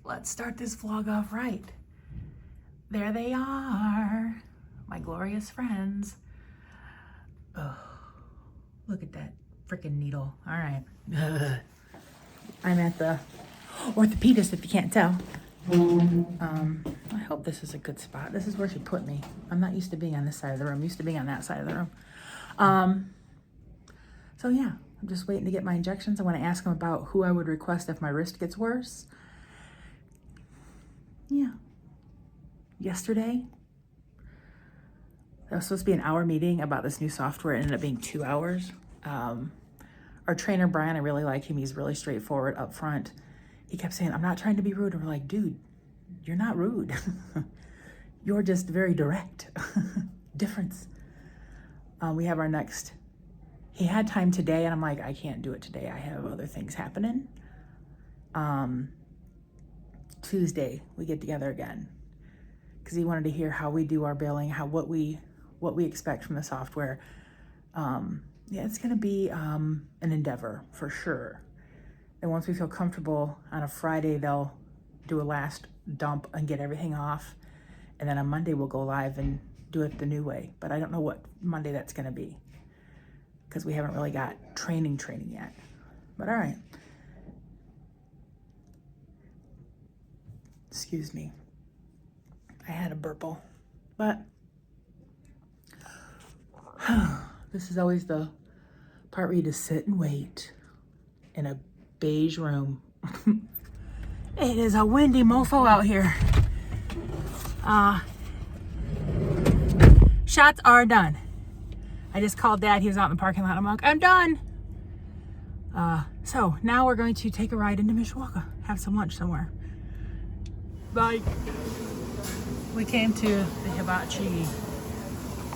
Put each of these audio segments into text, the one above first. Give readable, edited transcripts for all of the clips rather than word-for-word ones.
let's start this vlog off right. There they are, my glorious friends. Oh, look at that freaking needle. All right. I'm at the orthopedist, if you can't tell. I hope this is a good spot. This is where she put me. I'm not used to being on this side of the room. I'm used to being on that side of the room. So yeah, I'm just waiting to get my injections. I want to ask them about who I would request if my wrist gets worse. Yeah. Yesterday, that was supposed to be an hour meeting about this new software. It ended up being 2 hours. Our trainer, Brian, I really like him. He's really straightforward up front. He kept saying, I'm not trying to be rude. And we're like, dude, you're not rude. You're just very direct. Difference. We have our next, he had time today and I'm like, I can't do it today. I have other things happening. Tuesday, we get together again because he wanted to hear how we do our billing, what we expect from the software. Yeah, it's gonna be an endeavor for sure. And once we feel comfortable on a Friday, they'll do a last dump and get everything off. And then on Monday, we'll go live and do it the new way. But I don't know what Monday that's gonna be because we haven't really got training yet. But all right. Excuse me. I had a burple, but this is always the part where you just sit and wait in a beige room. It is a windy mofo out here. Shots are done. I just called Dad. He was out in the parking lot. I'm like, I'm done. So now we're going to take a ride into Mishawaka, have some lunch somewhere. Bye. We came to the hibachi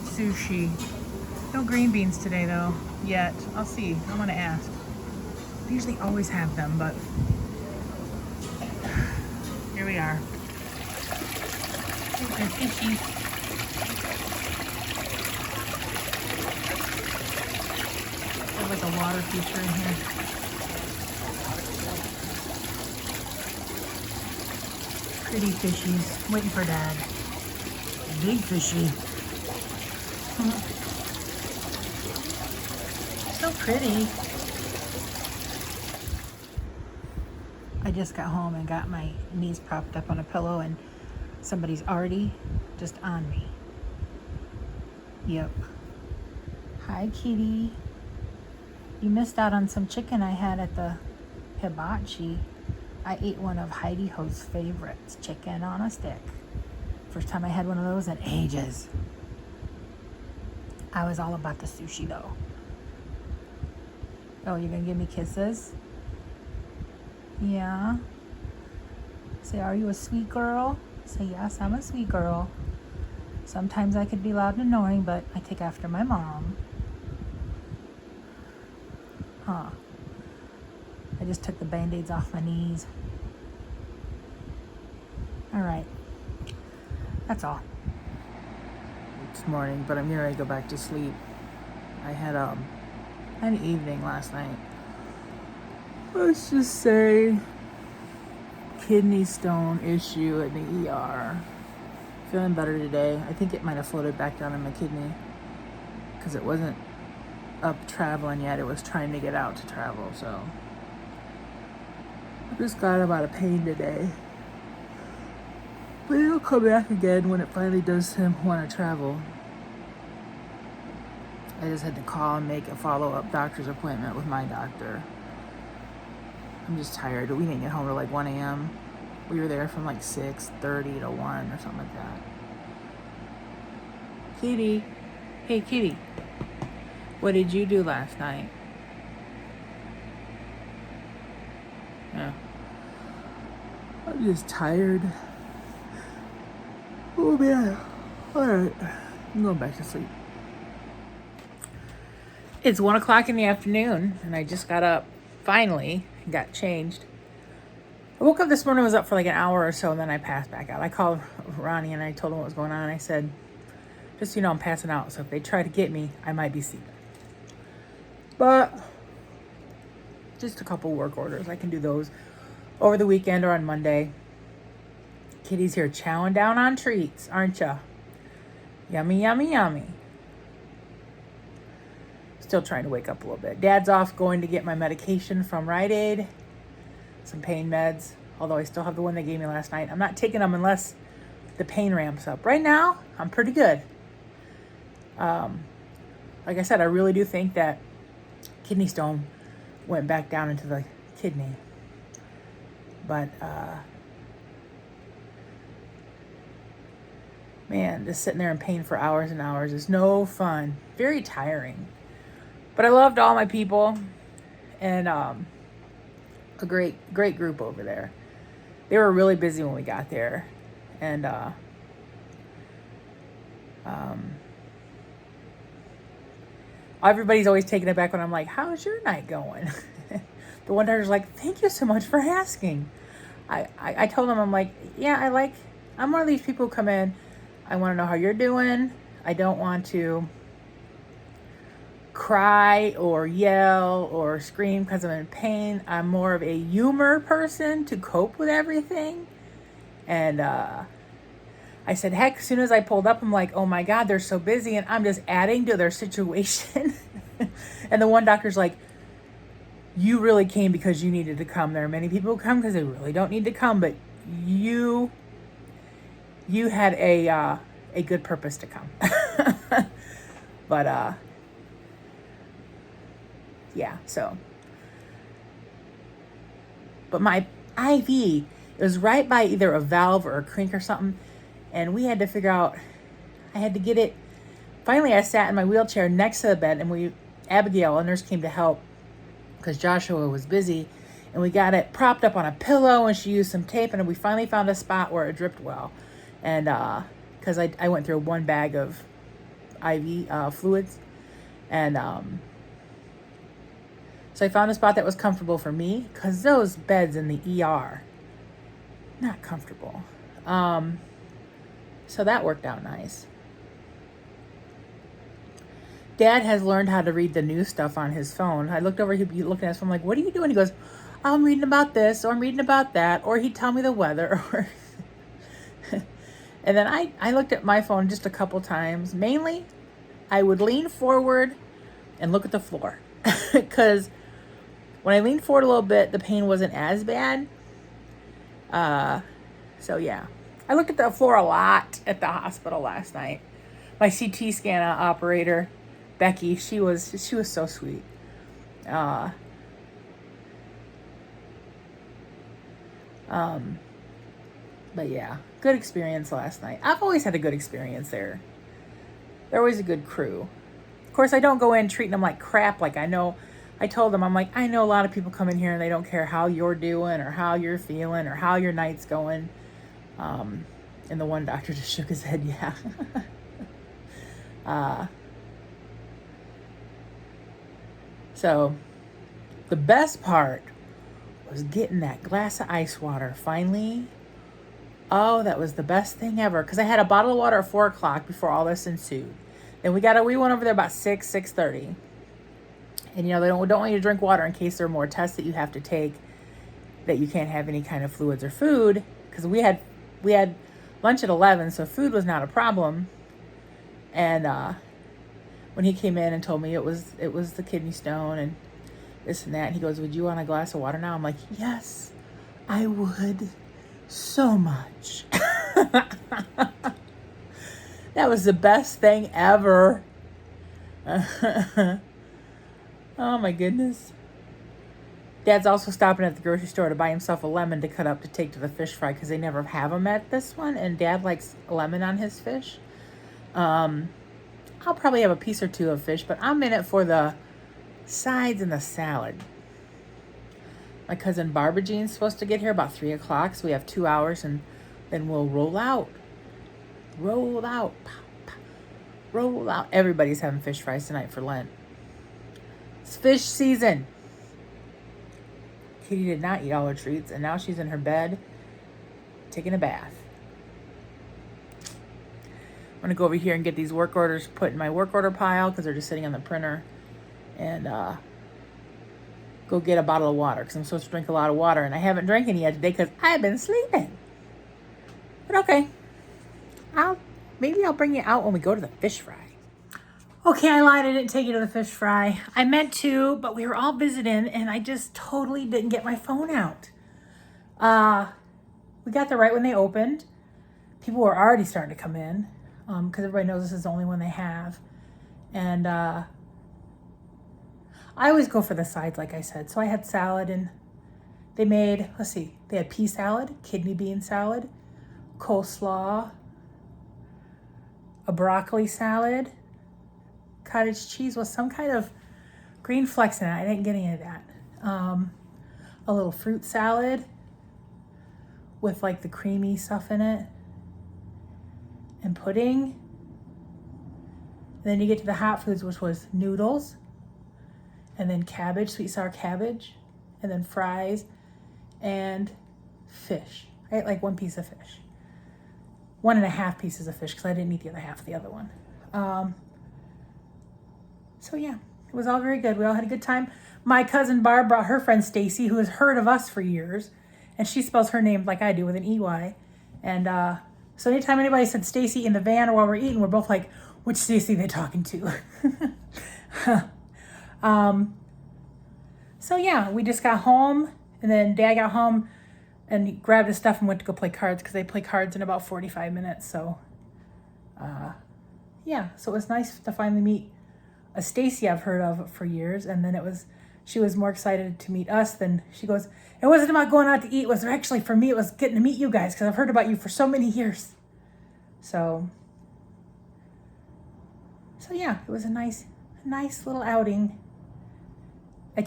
sushi. No green beans today though, yet. I'll see, I wanna ask. I usually always have them, but here we are. They're fishy. There's like a water feature in here. Pretty fishies, waiting for Dad. Big fishy. So pretty. I just got home and got my knees propped up on a pillow and somebody's already just on me. Yep. Hi, kitty. You missed out on some chicken I had at the hibachi. I ate one of Heidi Ho's favorites, chicken on a stick. First time I had one of those in ages. I was all about the sushi though. Oh, you're gonna give me kisses? Yeah. Say, are you a sweet girl? Say, yes, I'm a sweet girl. Sometimes I could be loud and annoying, but I take after my mom. Huh. I just took the Band-Aids off my knees. All right. That's all. It's morning, but I'm getting ready to go back to sleep. I had an evening last night. Let's just say kidney stone issue at the ER. Feeling better today. I think it might have floated back down in my kidney because it wasn't up traveling yet. It was trying to get out to travel, so I just got about a pain today. But it'll come back again when it finally does want to travel. I just had to call and make a follow-up doctor's appointment with my doctor. I'm just tired. We didn't get home till like 1 a.m. We were there from like 6:30 to 1 or something like that. Kitty. Hey, kitty. What did you do last night? Yeah. I'm just tired. Oh man. Alright. I'm going back to sleep. It's 1 o'clock in the afternoon and I just got up finally and got changed. I woke up this morning, was up for like an hour or so, and then I passed back out. I called Ronnie and I told him what was going on. I said, just so you know, I'm passing out. So if they try to get me, I might be sleeping. But just a couple work orders. I can do those over the weekend or on Monday. Kitty's here chowing down on treats, aren't ya? Yummy, yummy, yummy. Still trying to wake up a little bit. Dad's off going to get my medication from Rite Aid. Some pain meds. Although I still have the one they gave me last night. I'm not taking them unless the pain ramps up. Right now, I'm pretty good. Like I said, I really do think that kidney stone went back down into the kidney. But, man, just sitting there in pain for hours and hours is no fun. Very tiring. But I loved all my people. And a great group over there. They were really busy when we got there. And everybody's always taking it back when I'm like, how's your night going? The one doctor's like, thank you so much for asking. I told him, I'm like, yeah, I'm one of these people who come in, I want to know how you're doing. I don't want to cry or yell or scream because I'm in pain. I'm more of a humor person to cope with everything. And I said, heck, as soon as I pulled up, I'm like, oh my God, they're so busy and I'm just adding to their situation. And the one doctor's like, you really came because you needed to come. There are many people who come because they really don't need to come, but you had a good purpose to come. But yeah, so. But my IV, it was right by either a valve or a crink or something, and we had to figure out, I had to get it. Finally, I sat in my wheelchair next to the bed, and Abigail, a nurse, came to help because Joshua was busy, and we got it propped up on a pillow, and she used some tape, and we finally found a spot where it dripped well. And because I went through one bag of IV fluids, and so I found a spot that was comfortable for me, because those beds in the ER, not comfortable. So that worked out nice. Dad has learned how to read the news stuff on his phone. I looked over, he'd be looking at his phone, like, what are you doing? He goes, oh, I'm reading about this, or I'm reading about that, or he'd tell me the weather. Or and then I looked at my phone just a couple times. Mainly, I would lean forward and look at the floor. Because when I leaned forward a little bit, the pain wasn't as bad. So yeah. I looked at the floor a lot at the hospital last night. My CT scan operator, Becky, she was so sweet. But yeah, good experience last night. I've always had a good experience there. They're always a good crew. Of course, I don't go in treating them like crap. Like I told them, I'm like, I know a lot of people come in here and they don't care how you're doing or how you're feeling or how your night's going. And the one doctor just shook his head, yeah. So the best part was getting that glass of ice water finally. Oh, that was the best thing ever. Because I had a bottle of water at 4 o'clock before all this ensued. Then we went over there about 6:30. And they don't want you to drink water in case there are more tests that you have to take, that you can't have any kind of fluids or food. Because we had lunch at 11, so food was not a problem. And when he came in and told me it was the kidney stone and this and that, and he goes, would you want a glass of water now? I'm like, yes, I would so much. That was the best thing ever. Oh my goodness. Dad's also stopping at the grocery store to buy himself a lemon to cut up to take to the fish fry because they never have them at this one, and Dad likes lemon on his fish. I'll probably have a piece or two of fish, but I'm in it for the sides and the salad. My cousin Barbara Jean's supposed to get here about 3 o'clock, so we have 2 hours, and then we'll roll out. Roll out. Roll out. Everybody's having fish fries tonight for Lent. It's fish season. Kitty did not eat all her treats, and now she's in her bed taking a bath. I'm going to go over here and get these work orders put in my work order pile because they're just sitting on the printer. And go get a bottle of water because I'm supposed to drink a lot of water. And I haven't drank any yet today because I've been sleeping. But okay, maybe I'll bring you out when we go to the fish fry. Okay, I lied. I didn't take you to the fish fry. I meant to, but we were all visiting and I just totally didn't get my phone out. We got there right when they opened. People were already starting to come in because everybody knows this is the only one they have. And I always go for the sides, like I said. So I had salad and they made, let's see, they had pea salad, kidney bean salad, coleslaw, a broccoli salad, cottage cheese with some kind of green flecks in it. I didn't get any of that. A little fruit salad with like the creamy stuff in it, and pudding. And then you get to the hot foods, which was noodles, and then cabbage, sweet sour cabbage, and then fries and fish. I ate like one piece of fish. 1.5 pieces of fish because I didn't eat the other half of the other one. So yeah, it was all very good. We all had a good time. My cousin Barb brought her friend Stacy, who has heard of us for years, and she spells her name like I do with an EY. And so anytime anybody said Stacy in the van or while we're eating, we're both like, which Stacy they talking to? So yeah, we just got home, and then Dad got home and he grabbed his stuff and went to go play cards because they play cards in about 45 minutes. So yeah, so it was nice to finally meet a Stacy I've heard of for years. And then she was more excited to meet us than she goes, it wasn't about going out to eat. It was actually, for me, it was getting to meet you guys because I've heard about you for so many years. So yeah, it was a nice little outing. I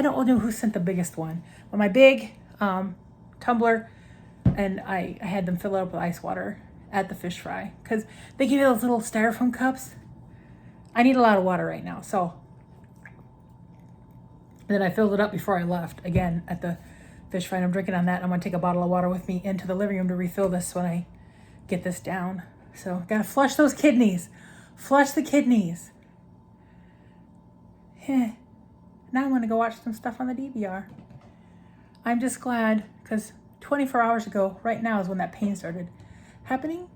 don't know who sent the biggest one, but my big tumbler, and I had them fill it up with ice water at the fish fry because they give you those little styrofoam cups. I need a lot of water right now, so. And then I filled it up before I left again at the fish fry, and I'm drinking on that. I'm gonna take a bottle of water with me into the living room to refill this when I get this down. So gotta flush those kidneys. Flush the kidneys. Now I'm gonna go watch some stuff on the DVR. I'm just glad because 24 hours ago, right now is when that pain started happening.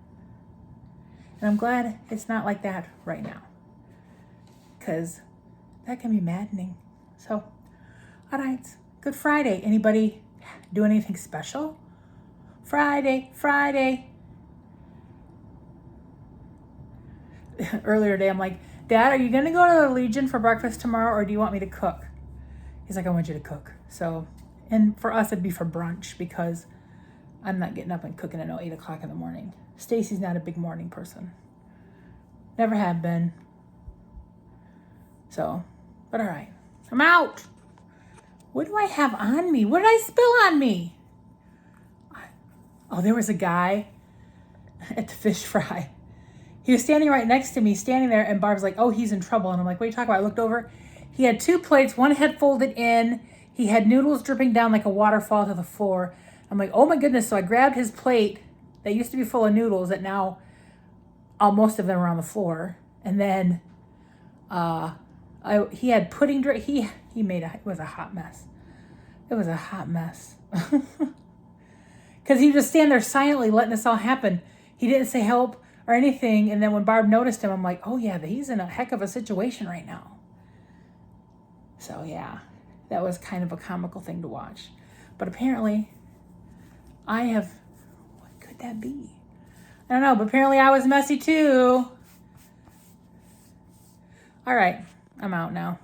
And I'm glad it's not like that right now, because that can be maddening. So, all right, good Friday. Anybody do anything special? Friday. Earlier today, I'm like, Dad, are you gonna go to the Legion for breakfast tomorrow, or do you want me to cook? He's like, I want you to cook. So, and for us, it'd be for brunch because I'm not getting up and cooking at 8 o'clock in the morning. Stacy's not a big morning person. Never have been. So, but all right. I'm out. What do I have on me? What did I spill on me? Oh, there was a guy at the fish fry. He was standing right next to me, standing there, and Barb's like, oh, he's in trouble. And I'm like, what are you talking about? I looked over. He had 2 plates. One had folded in. He had noodles dripping down like a waterfall to the floor. I'm like, oh my goodness. So I grabbed his plate that used to be full of noodles that now most of them are on the floor. And then he had pudding. He made it was a hot mess. It was a hot mess. Because he was just standing there silently letting this all happen. He didn't say help or anything. And then when Barb noticed him, I'm like, oh yeah, he's in a heck of a situation right now. So yeah, that was kind of a comical thing to watch. But apparently what could that be? I don't know, but apparently I was messy too. All right, I'm out now.